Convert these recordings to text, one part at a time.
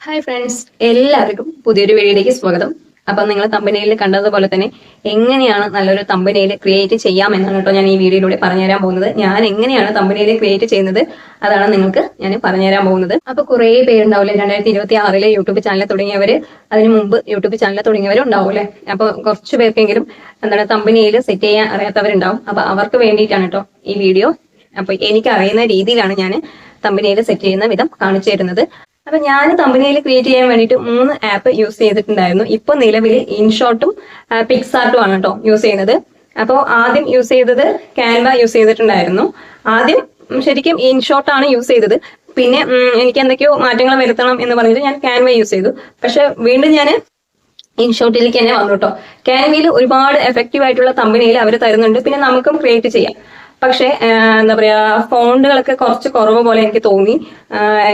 Hi friends, എല്ലാവർക്കും പുതിയൊരു വീഡിയോയിലേക്ക് സ്വാഗതം. അപ്പം നിങ്ങൾ തമ്പനയിൽ കണ്ടതുപോലെ തന്നെ എങ്ങനെയാണ് നല്ലൊരു തമ്പനയിൽ ക്രിയേറ്റ് ചെയ്യാം എന്നാണ് കേട്ടോ ഞാൻ ഈ വീഡിയോയിലൂടെ പറഞ്ഞുതരാൻ പോകുന്നത്. ഞാൻ എങ്ങനെയാണ് തമ്പനയിൽ ക്രിയേറ്റ് ചെയ്യുന്നത് അതാണ് നിങ്ങൾക്ക് ഞാൻ പറഞ്ഞുതരാൻ പോകുന്നത്. അപ്പൊ കുറേ പേരുണ്ടാവില്ലേ 2026 യൂട്യൂബ് ചാനൽ തുടങ്ങിയവര്, അതിനു മുമ്പ് യൂട്യൂബ് ചാനൽ തുടങ്ങിയവരും ഉണ്ടാവൂല്ലേ. അപ്പൊ കുറച്ച് പേർക്കെങ്കിലും തമ്പനയിൽ സെറ്റ് ചെയ്യാൻ അറിയാത്തവരുണ്ടാവും. അപ്പൊ അവർക്ക് വേണ്ടിയിട്ടാണ് കേട്ടോ ഈ വീഡിയോ. അപ്പൊ എനിക്ക് അറിയുന്ന രീതിയിലാണ് ഞാൻ തമ്പനയിൽ സെറ്റ് ചെയ്യുന്ന വിധം കാണിച്ചു തരുന്നത്. അപ്പൊ ഞാൻ തമ്പനയിൽ ക്രിയേറ്റ് ചെയ്യാൻ വേണ്ടിയിട്ട് 3 ആപ്പ് യൂസ് ചെയ്തിട്ടുണ്ടായിരുന്നു. ഇപ്പൊ നിലവിൽ ഇൻഷോട്ടും പിക്സാർട്ടും ആണ് കേട്ടോ യൂസ് ചെയ്യുന്നത്. അപ്പോൾ ആദ്യം യൂസ് ചെയ്തത് ക്യാൻവ യൂസ് ചെയ്തിട്ടുണ്ടായിരുന്നു. ആദ്യം ശരിക്കും ഇൻഷോട്ട് ആണ് യൂസ് ചെയ്തത്. പിന്നെ എനിക്ക് എന്തൊക്കെയോ മാറ്റങ്ങൾ വരുത്തണം എന്ന് പറഞ്ഞിട്ട് ഞാൻ ക്യാൻവ യൂസ് ചെയ്തു. പക്ഷെ വീണ്ടും ഞാൻ ഇൻഷോട്ടിലേക്ക് തന്നെ വന്നു കേട്ടോ. ക്യാൻവയിൽ ഒരുപാട് എഫക്റ്റീവ് ആയിട്ടുള്ള തമ്പനയിൽ അവർ തരുന്നുണ്ട്. പിന്നെ നമുക്കും ക്രിയേറ്റ് ചെയ്യാം. പക്ഷെ എന്താ പറയാ, ഫോണ്ടുകളൊക്കെ കുറച്ച് കുറവ് പോലെ എനിക്ക് തോന്നി.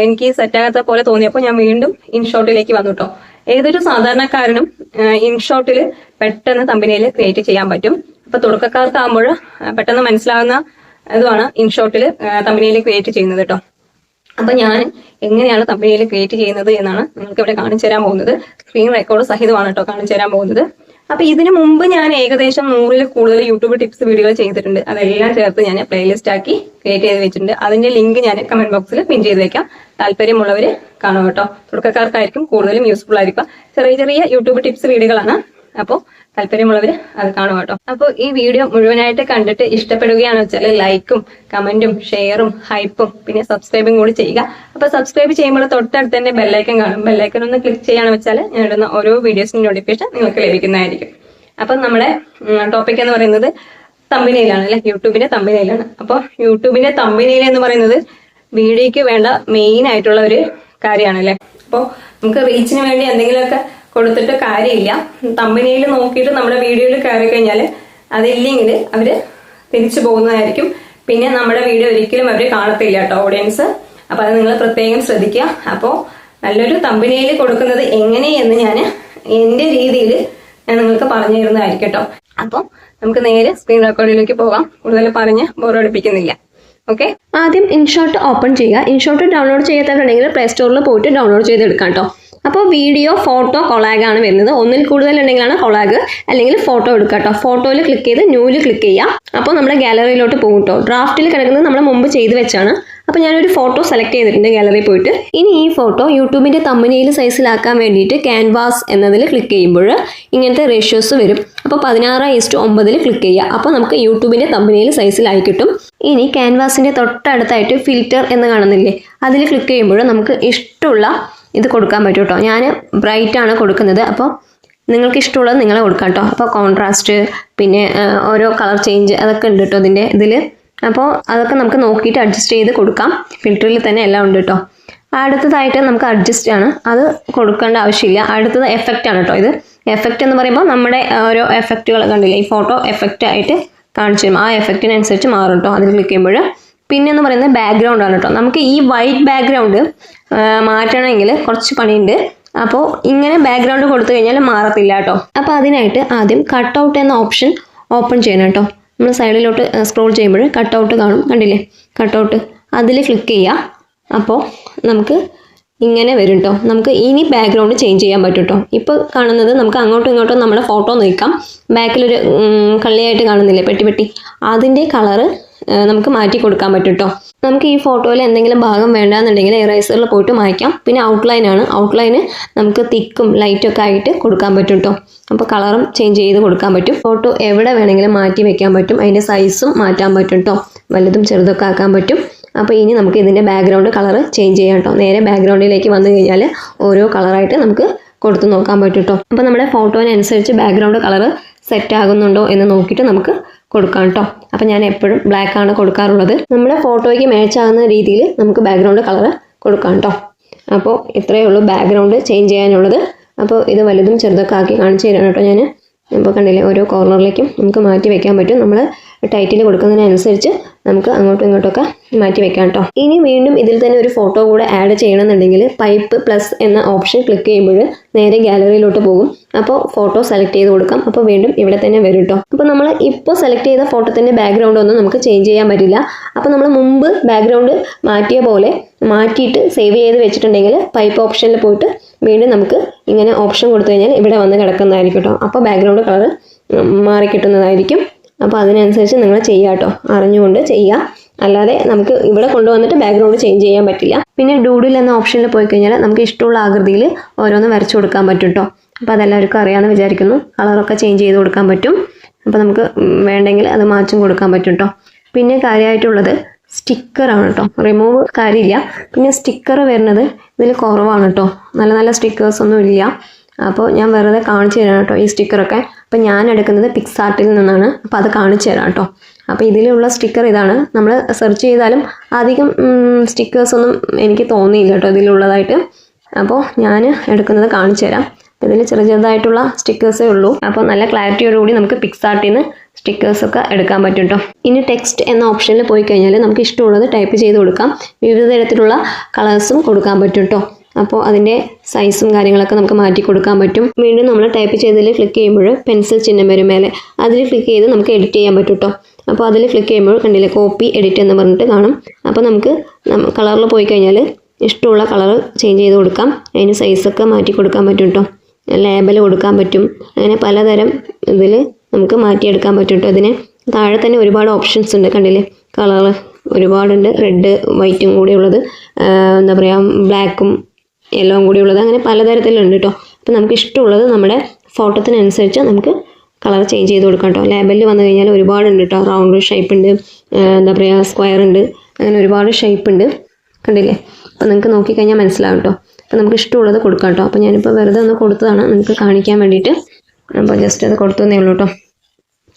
എനിക്ക് സെറ്റാകാത്ത പോലെ തോന്നിയപ്പോൾ ഞാൻ വീണ്ടും ഇൻഷോട്ടിലേക്ക് വന്നു കേട്ടോ. ഏതൊരു സാധാരണക്കാരനും ഇൻഷോട്ടിൽ പെട്ടെന്ന് തമ്പനയിൽ ക്രിയേറ്റ് ചെയ്യാൻ പറ്റും. അപ്പൊ തുടക്കക്കാർക്കാകുമ്പോൾ പെട്ടെന്ന് മനസ്സിലാകുന്ന ഇതുമാണ് ഇൻഷോട്ടിൽ തമ്പനയിൽ ക്രിയേറ്റ് ചെയ്യുന്നത് കേട്ടോ. അപ്പൊ ഞാൻ എങ്ങനെയാണ് തമ്പനയിൽ ക്രിയേറ്റ് ചെയ്യുന്നത് എന്നാണ് നിങ്ങൾക്ക് ഇവിടെ കാണിച്ചു തരാൻ പോകുന്നത്. സ്ക്രീൻ റെക്കോർഡ് സഹിതമാണ് കേട്ടോ കാണിച്ചു തരാൻ പോകുന്നത്. അപ്പൊ ഇതിനു മുമ്പ് ഞാൻ ഏകദേശം 100-ൽ കൂടുതൽ യൂട്യൂബ് ടിപ്സ് വീഡിയോകൾ ചെയ്തിട്ടുണ്ട്. അതെല്ലാം ചേർത്ത് ഞാൻ പ്ലേലിസ്റ്റ് ആക്കി ക്രിയേറ്റ് ചെയ്ത് വെച്ചിട്ടുണ്ട്. അതിന്റെ ലിങ്ക് ഞാൻ കമന്റ് ബോക്സിൽ പിൻ ചെയ്ത് വെക്കാം. താല്പര്യമുള്ളവര് കാണും കേട്ടോ. തുടക്കക്കാർക്കായിരിക്കും കൂടുതലും യൂസ്ഫുൾ ആയിരിക്കും. ചെറിയ ചെറിയ യൂട്യൂബ് ടിപ്സ് വീഡിയോകളാണ്. അപ്പോൾ താല്പര്യമുള്ളവര് അത് കാണും കേട്ടോ. അപ്പോൾ ഈ വീഡിയോ മുഴുവനായിട്ട് കണ്ടിട്ട് ഇഷ്ടപ്പെടുകയാണെന്ന് വെച്ചാൽ ലൈക്കും കമന്റും ഷെയറും ഹൈപ്പും പിന്നെ സബ്സ്ക്രൈബും കൂടി ചെയ്യുക. അപ്പൊ സബ്സ്ക്രൈബ് ചെയ്യുമ്പോൾ തൊട്ടടുത്ത് തന്നെ ബെല്ലൈക്കൻ കാണും. ബെല്ലൈക്കൻ ഒന്ന് ക്ലിക്ക് ചെയ്യാന്ന് വെച്ചാൽ ഞാൻ ഇടുന്ന ഓരോ വീഡിയോസിന്റെ നോട്ടിഫിക്കേഷൻ നിങ്ങൾക്ക് ലഭിക്കുന്നതായിരിക്കും. അപ്പൊ നമ്മുടെ ടോപ്പിക് എന്ന് പറയുന്നത് തമ്പനയിലാണ് അല്ലെ, യൂട്യൂബിന്റെ തമ്പനയിലാണ്. അപ്പോൾ യൂട്യൂബിന്റെ തമ്പനയിൽ എന്ന് പറയുന്നത് വീഡിയോയ്ക്ക് വേണ്ട മെയിൻ ആയിട്ടുള്ള ഒരു കാര്യമാണ് അല്ലെ. അപ്പോൾ നമുക്ക് റീച്ചിന് വേണ്ടി എന്തെങ്കിലുമൊക്കെ കൊടുത്തിട്ട് കാര്യമില്ല. തമ്പനയിൽ നോക്കിയിട്ട് നമ്മുടെ വീഡിയോയിൽ കയറി കഴിഞ്ഞാൽ അതില്ലെങ്കിൽ അവര് തിരിച്ചു പോകുന്നതായിരിക്കും. പിന്നെ നമ്മുടെ വീഡിയോ ഒരിക്കലും അവര് കാണത്തില്ല കേട്ടോ, ഓഡിയൻസ്. അപ്പൊ അത് നിങ്ങൾ പ്രത്യേകം ശ്രദ്ധിക്കുക. അപ്പോൾ നല്ലൊരു തമ്പനയിൽ കൊടുക്കുന്നത് എങ്ങനെയെന്ന് ഞാൻ എന്റെ രീതിയിൽ ഞാൻ നിങ്ങൾക്ക് പറഞ്ഞു തരുന്നതായിരിക്കും കേട്ടോ. അപ്പോൾ നമുക്ക് നേരെ സ്ക്രീൻ റെക്കോർഡിലേക്ക് പോകാം. കൂടുതൽ പറഞ്ഞ് ബോറടിപ്പിക്കുന്നില്ല. ഓക്കെ, ആദ്യം ഇൻഷോട്ട് ഓപ്പൺ ചെയ്യുക. ഇൻഷോട്ട് ഡൗൺലോഡ് ചെയ്യാത്തവരുണ്ടെങ്കിൽ പ്ലേ സ്റ്റോറിൽ പോയിട്ട് ഡൗൺലോഡ് ചെയ്തെടുക്കാം കേട്ടോ. അപ്പോൾ വീഡിയോ ഫോട്ടോ കൊളാഗാണ് വരുന്നത്. ഒന്നിൽ കൂടുതൽ ഉണ്ടെങ്കിലാണ് കൊളാഗ്, അല്ലെങ്കിൽ ഫോട്ടോ എടുക്കുക കേട്ടോ. ഫോട്ടോയിൽ ക്ലിക്ക് ചെയ്ത് ന്യൂല് ക്ലിക്ക് ചെയ്യുക. അപ്പോൾ നമ്മുടെ ഗാലറിയിലോട്ട് പോകും കേട്ടോ. ഡ്രാഫ്റ്റിൽ കിടക്കുന്നത് നമ്മൾ മുമ്പ് ചെയ്ത് വെച്ചാണ്. അപ്പോൾ ഞാനൊരു ഫോട്ടോ സെലക്ട് ചെയ്തിട്ടുണ്ട് ഗാലറിയിൽ പോയിട്ട്. ഇനി ഈ ഫോട്ടോ യൂട്യൂബിൻ്റെ തമ്പനയിൽ സൈസിലാക്കാൻ വേണ്ടിയിട്ട് ക്യാൻവാസ് എന്നതിൽ ക്ലിക്ക് ചെയ്യുമ്പോൾ ഇങ്ങനത്തെ റേഷ്യോസ് വരും. അപ്പോൾ 16:9 ക്ലിക്ക് ചെയ്യുക. അപ്പോൾ നമുക്ക് യൂട്യൂബിൻ്റെ തമ്പനയിൽ സൈസിലായി കിട്ടും. ഇനി ക്യാൻവാസിൻ്റെ തൊട്ടടുത്തായിട്ട് ഫിൽറ്റർ എന്ന് കാണുന്നില്ലേ, അതിൽ ക്ലിക്ക് ചെയ്യുമ്പോൾ നമുക്ക് ഇഷ്ടമുള്ള ഇത് കൊടുക്കാൻ പറ്റും കേട്ടോ. ഞാൻ ബ്രൈറ്റ് ആണ് കൊടുക്കുന്നത്. അപ്പോൾ നിങ്ങൾക്ക് ഇഷ്ടമുള്ളത് നിങ്ങൾ കൊടുക്കാം കേട്ടോ. അപ്പോൾ കോൺട്രാസ്റ്റ് പിന്നെ ഓരോ കളർ ചേഞ്ച് അതൊക്കെ ഉണ്ട് കേട്ടോ ഇതിൽ. അപ്പോൾ അതൊക്കെ നമുക്ക് നോക്കിയിട്ട് അഡ്ജസ്റ്റ് ചെയ്ത് കൊടുക്കാം. ഫിൽറ്ററിൽ തന്നെ എല്ലാം ഉണ്ട് കേട്ടോ. അടുത്തതായിട്ട് നമുക്ക് അഡ്ജസ്റ്റ് ആണ്, അത് കൊടുക്കേണ്ട ആവശ്യമില്ല. അടുത്തത് എഫക്റ്റ് ആണ് കേട്ടോ. ഇത് എഫക്റ്റ് എന്ന് പറയുമ്പോൾ നമ്മുടെ ഓരോ എഫക്റ്റുകൾ കണ്ടില്ലേ, ഈ ഫോട്ടോ എഫക്റ്റ് ആയിട്ട് കാണിച്ചു തരും. ആ എഫക്റ്റിനനുസരിച്ച് മാറും കേട്ടോ അതിൽ ക്ലിക്ക് ചെയ്യുമ്പോൾ. പിന്നെ എന്ന് പറയുന്നത് ബാക്ക്ഗ്രൗണ്ട് ആണ് കേട്ടോ. നമുക്ക് ഈ വൈറ്റ് ബാക്ക്ഗ്രൗണ്ട് മാറ്റണമെങ്കിൽ കുറച്ച് പണിയുണ്ട്. അപ്പോൾ ഇങ്ങനെ ബാക്ക്ഗ്രൗണ്ട് കൊടുത്തു കഴിഞ്ഞാൽ മാറത്തില്ല കേട്ടോ. അപ്പോൾ അതിനായിട്ട് ആദ്യം കട്ട് ഔട്ട് എന്ന ഓപ്ഷൻ ഓപ്പൺ ചെയ്യണം കേട്ടോ. നമ്മൾ സൈഡിലോട്ട് സ്ക്രോൾ ചെയ്യുമ്പോൾ കട്ട് ഔട്ട് കാണും, കണ്ടില്ലേ കട്ട് ഔട്ട്, അതിൽ ക്ലിക്ക് ചെയ്യുക. അപ്പോൾ നമുക്ക് ഇങ്ങനെ വരും കേട്ടോ. നമുക്ക് ഇനി ബാക്ക്ഗ്രൗണ്ട് ചേഞ്ച് ചെയ്യാൻ പറ്റും കേട്ടോ. ഇപ്പോൾ കാണുന്നത് നമുക്ക് അങ്ങോട്ടും ഇങ്ങോട്ടും നമ്മുടെ ഫോട്ടോ നീക്കാം. ബാക്കിലൊരു കള്ളിയായിട്ട് കാണുന്നില്ലേ പെട്ടി, അതിൻ്റെ കളറ് നമുക്ക് മാറ്റി കൊടുക്കാൻ പറ്റും കേട്ടോ. നമുക്ക് ഈ ഫോട്ടോയിൽ എന്തെങ്കിലും ഭാഗം വേണ്ടാന്നുണ്ടെങ്കിൽ എറേസറിൽ പോയിട്ട് മായ്ക്കാം. പിന്നെ ഔട്ട്ലൈൻ ആണ്, ഔട്ട്ലൈന് നമുക്ക് തിക്കും ലൈറ്റും ഒക്കെ ആയിട്ട് കൊടുക്കാൻ പറ്റും കേട്ടോ. അപ്പോൾ കളറും ചേഞ്ച് ചെയ്ത് കൊടുക്കാൻ പറ്റും. ഫോട്ടോ എവിടെ വേണമെങ്കിലും മാറ്റി വെക്കാൻ പറ്റും. അതിൻ്റെ സൈസും മാറ്റാൻ പറ്റും കേട്ടോ. വലുതും ചെറുതൊക്കെ ആക്കാൻ പറ്റും. അപ്പോൾ ഇനി നമുക്ക് ഇതിൻ്റെ ബാക്ക്ഗ്രൗണ്ട് കളർ ചേഞ്ച് ചെയ്യാം കേട്ടോ. നേരെ ബാക്ക്ഗ്രൗണ്ടിലേക്ക് വന്നു കഴിഞ്ഞാൽ ഓരോ കളറായിട്ട് നമുക്ക് കൊടുത്ത് നോക്കാൻ പറ്റും കേട്ടോ. അപ്പോൾ നമ്മുടെ ഫോട്ടോയിനനുസരിച്ച് ബാക്ക്ഗ്രൗണ്ട് കളർ സെറ്റ് ആകുന്നുണ്ടോ എന്ന് നോക്കിയിട്ട് നമുക്ക് കൊടുക്കാം കേട്ടോ. അപ്പം ഞാൻ എപ്പോഴും ബ്ലാക്ക് ആണ് കൊടുക്കാറുള്ളത്. നമ്മുടെ ഫോട്ടോയ്ക്ക് മാച്ച് ആകുന്ന രീതിയിൽ നമുക്ക് ബാക്ക്ഗ്രൗണ്ട് കളർ കൊടുക്കാം കേട്ടോ. അപ്പോൾ ഇത്രയേ ഉള്ളൂ ബാക്ക്ഗ്രൗണ്ട് ചേഞ്ച് ചെയ്യാനുള്ളത്. അപ്പോൾ ഇത് വലുതും ചെറുതൊക്കെ ആക്കി കാണിച്ചു തരാം കേട്ടോ ഞാൻ. അപ്പോൾ കണ്ടില്ലേ, ഓരോ കോർണറിലേക്കും നമുക്ക് മാറ്റി വെക്കാൻ പറ്റും. നമ്മൾ ടൈറ്റിൽ കൊടുക്കുന്നതിനനുസരിച്ച് നമുക്ക് അങ്ങോട്ടും ഇങ്ങോട്ടൊക്കെ മാറ്റി വെക്കാം കേട്ടോ. ഇനി വീണ്ടും ഇതിൽ തന്നെ ഒരു ഫോട്ടോ കൂടെ ആഡ് ചെയ്യണമെന്നുണ്ടെങ്കിൽ പൈപ്പ് പ്ലസ് എന്ന ഓപ്ഷൻ ക്ലിക്ക് ചെയ്യുമ്പോൾ നേരെ ഗാലറിയിലോട്ട് പോകും. അപ്പോൾ ഫോട്ടോ സെലക്ട് ചെയ്ത് കൊടുക്കാം. അപ്പോൾ വീണ്ടും ഇവിടെ തന്നെ വരും കേട്ടോ. അപ്പോൾ നമ്മൾ ഇപ്പോൾ സെലക്ട് ചെയ്ത ഫോട്ടോത്തിൻ്റെ ബാക്ക്ഗ്രൗണ്ട് ഒന്നും നമുക്ക് ചേഞ്ച് ചെയ്യാൻ പറ്റില്ല. അപ്പോൾ നമ്മൾ മുമ്പ് ബാക്ക്ഗ്രൗണ്ട് മാറ്റിയ പോലെ മാറ്റിയിട്ട് സേവ് ചെയ്ത് വെച്ചിട്ടുണ്ടെങ്കിൽ പൈപ്പ് ഓപ്ഷനിൽ പോയിട്ട് വീണ്ടും നമുക്ക് ഇങ്ങനെ ഓപ്ഷൻ കൊടുത്തു കഴിഞ്ഞാൽ ഇവിടെ വന്ന് കിടക്കുന്നതായിരിക്കും കേട്ടോ. അപ്പോൾ ബാക്ക്ഗ്രൗണ്ട് കളർ മാറി കിട്ടുന്നതായിരിക്കും. അപ്പോൾ അതിനനുസരിച്ച് നിങ്ങൾ ചെയ്യുക കേട്ടോ, അറിഞ്ഞുകൊണ്ട് ചെയ്യുക. അല്ലാതെ നമുക്ക് ഇവിടെ കൊണ്ടുവന്നിട്ട് ബാക്ക്ഗ്രൗണ്ട് ചേഞ്ച് ചെയ്യാൻ പറ്റില്ല. പിന്നെ ഡൂഡിൽ എന്ന ഓപ്ഷനിൽ പോയി കഴിഞ്ഞാൽ നമുക്ക് ഇഷ്ടമുള്ള ആകൃതിയിൽ ഓരോന്ന് വരച്ചു കൊടുക്കാൻ പറ്റും കേട്ടോ. അപ്പോൾ അതെല്ലാവർക്കും അറിയാമെന്ന് വിചാരിക്കുന്നു. കളറൊക്കെ ചേഞ്ച് ചെയ്ത് കൊടുക്കാൻ പറ്റും. അപ്പോൾ നമുക്ക് വേണ്ടെങ്കിൽ അത് മാറ്റും കൊടുക്കാൻ പറ്റും കേട്ടോ. പിന്നെ കാര്യമായിട്ടുള്ളത് സ്റ്റിക്കറാണ് കേട്ടോ. റിമൂവ് കാര്യമില്ല. പിന്നെ സ്റ്റിക്കർ വരുന്നത് ഇതിൽ കുറവാണ് കേട്ടോ. നല്ല നല്ല സ്റ്റിക്കേഴ്സൊന്നും ഇല്ല. അപ്പോൾ ഞാൻ വെറുതെ കാണിച്ചു തരാം കേട്ടോ ഈ സ്റ്റിക്കറൊക്കെ. അപ്പോൾ ഞാൻ എടുക്കുന്നത് പിക്സാർട്ടിൽ നിന്നാണ്. അപ്പോൾ അത് കാണിച്ചു തരാം കേട്ടോ. അപ്പോൾ ഇതിലുള്ള സ്റ്റിക്കർ ഇതാണ്. നമ്മൾ സെർച്ച് ചെയ്താലും അധികം സ്റ്റിക്കേഴ്സൊന്നും എനിക്ക് തോന്നിയില്ല കേട്ടോ ഇതിലുള്ളതായിട്ട്. അപ്പോൾ ഞാൻ എടുക്കുന്നത് കാണിച്ചു തരാം. ഇതിൽ ചെറുതായിട്ടുള്ള സ്റ്റിക്കേഴ്സേ ഉള്ളൂ. അപ്പോൾ നല്ല ക്ലാരിറ്റിയോടുകൂടി നമുക്ക് പിക്സാർട്ടിൽ നിന്ന് സ്റ്റിക്കേഴ്സൊക്കെ എടുക്കാൻ പറ്റും കേട്ടോ. ഇനി ടെക്സ്റ്റ് എന്ന ഓപ്ഷനിൽ പോയി കഴിഞ്ഞാൽ നമുക്ക് ഇഷ്ടമുള്ളത് ടൈപ്പ് ചെയ്ത് കൊടുക്കാം. വിവിധ തരത്തിലുള്ള കളേഴ്സും കൊടുക്കാൻ പറ്റും കേട്ടോ. അപ്പോൾ അതിൻ്റെ സൈസും കാര്യങ്ങളൊക്കെ നമുക്ക് മാറ്റി കൊടുക്കാൻ പറ്റും. വീണ്ടും നമ്മൾ ടൈപ്പ് ചെയ്തതിൽ ക്ലിക്ക് ചെയ്യുമ്പോൾ പെൻസിൽ ചിഹ്നം വരും മേലെ. അതിൽ ക്ലിക്ക് ചെയ്ത് നമുക്ക് എഡിറ്റ് ചെയ്യാൻ പറ്റും കേട്ടോ. അപ്പോൾ അതിൽ ക്ലിക്ക് ചെയ്യുമ്പോൾ കണ്ടില്ലേ കോപ്പി എഡിറ്റ് എന്ന് പറഞ്ഞിട്ട് കാണും. അപ്പോൾ നമുക്ക് കളറിൽ പോയി കഴിഞ്ഞാൽ ഇഷ്ടമുള്ള കളർ ചേഞ്ച് ചെയ്ത് കൊടുക്കാം. അതിന് സൈസൊക്കെ മാറ്റി കൊടുക്കാൻ പറ്റും കേട്ടോ. ലേബൽ കൊടുക്കാൻ പറ്റും. അങ്ങനെ പലതരം ഇതിൽ നമുക്ക് മാറ്റിയെടുക്കാൻ പറ്റും കേട്ടോ. ഇതിന് താഴെ തന്നെ ഒരുപാട് ഓപ്ഷൻസ് ഉണ്ട്. കണ്ടില്ലേ കളർ ഒരുപാടുണ്ട്. റെഡ് വൈറ്റും കൂടി ഉള്ളത്, എന്താ പറയുക ബ്ലാക്കും യെല്ലോവും കൂടി ഉള്ളത്, അങ്ങനെ പലതരത്തിലുണ്ട് കേട്ടോ. അപ്പോൾ നമുക്ക് ഇഷ്ടമുള്ളത് നമ്മുടെ ഫോട്ടോത്തിനനുസരിച്ച് നമുക്ക് കളർ ചേഞ്ച് ചെയ്ത് കൊടുക്കാം കേട്ടോ. ലേബലിൽ വന്നു കഴിഞ്ഞാൽ ഒരുപാടുണ്ട് കേട്ടോ. റൗണ്ട് ഷേപ്പ് ഉണ്ട്, എന്താ പറയുക സ്ക്വയർ ഉണ്ട്, അങ്ങനെ ഒരുപാട് ഷേപ്പ് ഉണ്ട്. കണ്ടില്ലേ? അപ്പോൾ നിങ്ങൾക്ക് നോക്കിക്കഴിഞ്ഞാൽ മനസ്സിലാവും കേട്ടോ. അപ്പോൾ നമുക്ക് ഇഷ്ടമുള്ളത് കൊടുക്കാം കേട്ടോ. അപ്പോൾ ഞാനിപ്പോൾ വെറുതെ ഒന്ന് കൊടുത്തതാണ് നിങ്ങൾക്ക് കാണിക്കാൻ വേണ്ടിയിട്ട്. അപ്പോൾ ജസ്റ്റ് അത് കൊടുത്തതേ ഉള്ളൂ കേട്ടോ.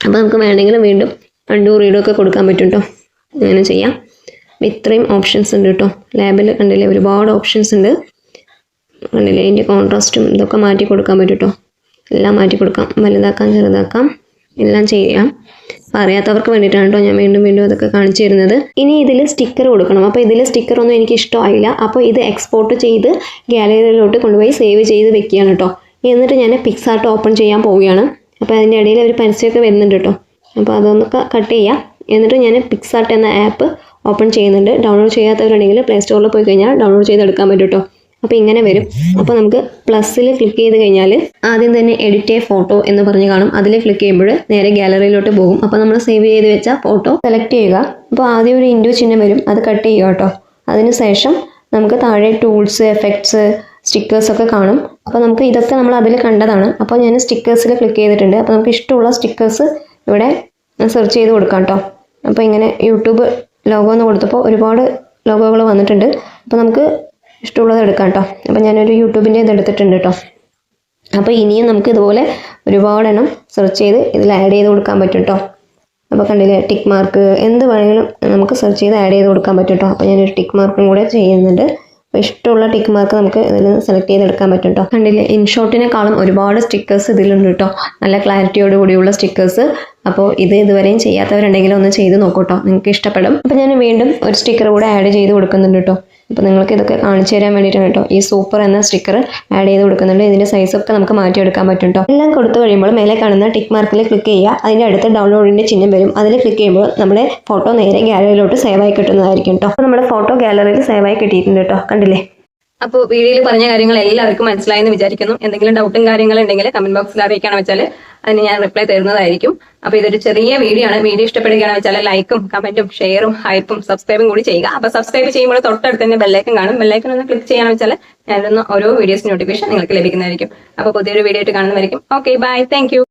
അപ്പോൾ നമുക്ക് വേണമെങ്കിൽ വീണ്ടും അണ്ടു റീഡും ഒക്കെ കൊടുക്കാൻ പറ്റും കേട്ടോ. അങ്ങനെ ചെയ്യാം. ഇത്രയും ഓപ്ഷൻസ് ഉണ്ട് കേട്ടോ. ലേബൽ കണ്ടില്ലേ ഒരുപാട് ഓപ്ഷൻസ് ഉണ്ട്. കണ്ടില്ലേ അതിൻ്റെ കോൺട്രാസ്റ്റും ഇതൊക്കെ മാറ്റി കൊടുക്കാൻ പറ്റും കേട്ടോ. എല്ലാം മാറ്റി കൊടുക്കാം. വലുതാക്കാം, ചെറുതാക്കാം, എല്ലാം ചെയ്യാം. അപ്പോൾ അറിയാത്തവർക്ക് വേണ്ടിയിട്ടാണ് കേട്ടോ ഞാൻ വീണ്ടും വീണ്ടും അതൊക്കെ കാണിച്ചു തരുന്നത്. ഇനി ഇതിൽ സ്റ്റിക്കർ കൊടുക്കണം. അപ്പോൾ ഇതിൽ സ്റ്റിക്കറൊന്നും എനിക്ക് ഇഷ്ടമായില്ല. അപ്പോൾ ഇത് എക്സ്പോർട്ട് ചെയ്ത് ഗാലറിയിലോട്ട് കൊണ്ടുപോയി സേവ് ചെയ്ത് വെക്കുകയാണ് കേട്ടോ. എന്നിട്ട് ഞാൻ പിക്സാർട്ട് ഓപ്പൺ ചെയ്യാൻ പോവുകയാണ്. അപ്പോൾ അതിൻ്റെ ഇടയിൽ ഒരു പരസ്യമൊക്കെ വരുന്നുണ്ട് കേട്ടോ. അപ്പോൾ അതൊന്നൊക്കെ കട്ട് ചെയ്യാം. എന്നിട്ട് ഞാൻ പിക്സാർട്ട് എന്ന ആപ്പ് ഓപ്പൺ ചെയ്യുന്നുണ്ട്. ഡൗൺലോഡ് ചെയ്യാത്തവരുണ്ടെങ്കിൽ പ്ലേ സ്റ്റോറിൽ പോയി കഴിഞ്ഞാൽ ഡൗൺലോഡ് ചെയ്തെടുക്കാൻ പറ്റും കേട്ടോ. അപ്പോൾ ഇങ്ങനെ വരും. അപ്പോൾ നമുക്ക് പ്ലസ്സിൽ ക്ലിക്ക് ചെയ്ത് കഴിഞ്ഞാൽ ആദ്യം തന്നെ എഡിറ്റ് എ ഫോട്ടോ എന്ന് പറഞ്ഞ് കാണും. അതിൽ ക്ലിക്ക് ചെയ്യുമ്പോൾ നേരെ ഗാലറിയിലോട്ട് പോകും. അപ്പോൾ നമ്മൾ സേവ് ചെയ്ത് വെച്ച ഫോട്ടോ സെലക്ട് ചെയ്യുക. അപ്പോൾ ആദ്യം ഒരു ഇൻഡു ചിഹ്നം വരും, അത് കട്ട് ചെയ്യുക കേട്ടോ. അതിനുശേഷം നമുക്ക് താഴെ ടൂൾസ്, എഫക്ട്സ്, സ്റ്റിക്കേഴ്സൊക്കെ കാണും. അപ്പോൾ നമുക്ക് ഇതൊക്കെ നമ്മൾ അതിൽ കണ്ടതാണ്. അപ്പോൾ ഞാൻ സ്റ്റിക്കേഴ്സിൽ ക്ലിക്ക് ചെയ്തിട്ടുണ്ട്. അപ്പോൾ നമുക്ക് ഇഷ്ടമുള്ള സ്റ്റിക്കേഴ്സ് ഇവിടെ സെർച്ച് ചെയ്ത് കൊടുക്കാം കേട്ടോ. അപ്പോൾ ഇങ്ങനെ യൂട്യൂബ് ലോഗോ എന്ന് കൊടുത്തപ്പോൾ ഒരുപാട് ലോഗോകൾ വന്നിട്ടുണ്ട്. അപ്പോൾ നമുക്ക് ഇഷ്ടമുള്ളത് എടുക്കാം കേട്ടോ. അപ്പോൾ ഞാനൊരു യൂട്യൂബിൻ്റെ ഇത് എടുത്തിട്ടുണ്ട് കേട്ടോ. അപ്പോൾ ഇനിയും നമുക്ക് ഇതുപോലെ ഒരുപാടെണ്ണം സെർച്ച് ചെയ്ത് ഇതിൽ ആഡ് ചെയ്ത് കൊടുക്കാൻ പറ്റും കേട്ടോ. അപ്പോൾ കണ്ടില്ലേ ടിക്ക് മാർക്ക് എന്ത് വേണമെങ്കിലും നമുക്ക് സെർച്ച് ചെയ്ത് ആഡ് ചെയ്ത് കൊടുക്കാൻ പറ്റും കേട്ടോ. അപ്പോൾ ഞാനൊരു ടിക്ക് മാർക്കും കൂടെ ചെയ്യുന്നുണ്ട്. അപ്പോൾ ഇഷ്ടമുള്ള ടിക്ക് മാർക്ക് നമുക്ക് ഇതിൽ സെലക്ട് ചെയ്തെടുക്കാൻ പറ്റും കേട്ടോ. കണ്ടില്ലേ ഇൻഷോട്ടിനെക്കാളും ഒരുപാട് സ്റ്റിക്കേഴ്സ് ഇതിലുണ്ട് കേട്ടോ. നല്ല ക്ലാരിറ്റിയോട് കൂടിയുള്ള സ്റ്റിക്കേഴ്സ്. അപ്പോൾ ഇത് ഇതുവരെയും ചെയ്യാത്തവരുണ്ടെങ്കിൽ ഒന്ന് ചെയ്ത് നോക്കൂ കേട്ടോ, നിങ്ങൾക്ക് ഇഷ്ടപ്പെടും. അപ്പോൾ ഞാൻ വീണ്ടും ഒരു സ്റ്റിക്കർ കൂടെ ആഡ് ചെയ്ത് കൊടുക്കുന്നുണ്ട് കേട്ടോ. അപ്പോൾ നിങ്ങൾക്ക് ഇതൊക്കെ കാണിച്ചു തരാൻ വേണ്ടിയിട്ടാണ് കേട്ടോ. ഈ സൂപ്പർ എന്ന സ്റ്റിക്കർ ആഡ് ചെയ്ത് കൊടുക്കുന്നുണ്ട്. ഇതിൻ്റെ സൈസൊക്കെ നമുക്ക് മാറ്റിയെടുക്കാൻ പറ്റും കേട്ടോ. എല്ലാം കൊടുത്തു കഴിയുമ്പോൾ മേലെ കാണുന്ന ടിക്ക് മാർക്കിൽ ക്ലിക്ക് ചെയ്യുക. അതിൻ്റെ അടുത്ത് ഡൗൺലോഡിൻ്റെ ചിഹ്നം വരും. അതിൽ ക്ലിക്ക് ചെയ്യുമ്പോൾ നമ്മുടെ ഫോട്ടോ നേരെ ഗാലറിയിലോട്ട് സേവ് ആയി കിട്ടുന്നതായിരിക്കും കേട്ടോ. അപ്പോൾ നമ്മുടെ ഫോട്ടോ ഗാലറിയിൽ സേവ് ആയി കിട്ടിയിട്ടുണ്ട് കേട്ടോ. കണ്ടില്ലേ? അപ്പോൾ വീഡിയോയിൽ പറഞ്ഞ കാര്യങ്ങൾ എല്ലാവർക്കും മനസ്സിലായെന്ന് വിചാരിക്കുന്നു. എന്തെങ്കിലും ഡൗട്ടും കാര്യങ്ങളുണ്ടെങ്കിൽ കമന്റ് ബോക്സിൽ അറിയിക്കുകയാണെന്ന് വെച്ചാൽ അതിന് ഞാൻ റിപ്ലൈ തരുന്നതായിരിക്കും. അപ്പോൾ ഇതൊരു ചെറിയ വീഡിയോ ആണ്. വീഡിയോ ഇഷ്ടപ്പെടുകയാണെന്ന് വെച്ചാൽ ലൈക്കും കമന്റും ഷെയറും ഹൈപ്പും സബ്സ്ക്രൈബും കൂടി ചെയ്യുക. അപ്പോൾ സബ്സ്ക്രൈബ് ചെയ്യുമ്പോൾ തൊട്ടടുത്ത് തന്നെ ബെല്ലൈക്കൻ കാണും. ബെല്ലൈക്കൻ ഒന്ന് ക്ലിക്ക് ചെയ്യാന്ന് വെച്ചാൽ ഞാനിടുന്ന ഓരോ വീഡിയോസ് നോട്ടിഫിക്കേഷൻ നിങ്ങൾക്ക് ലഭിക്കുന്നതായിരിക്കും. അപ്പോൾ പുതിയൊരു വീഡിയോ ആയിട്ട് കാണുന്നതായിരിക്കും. Okay bye, thank U.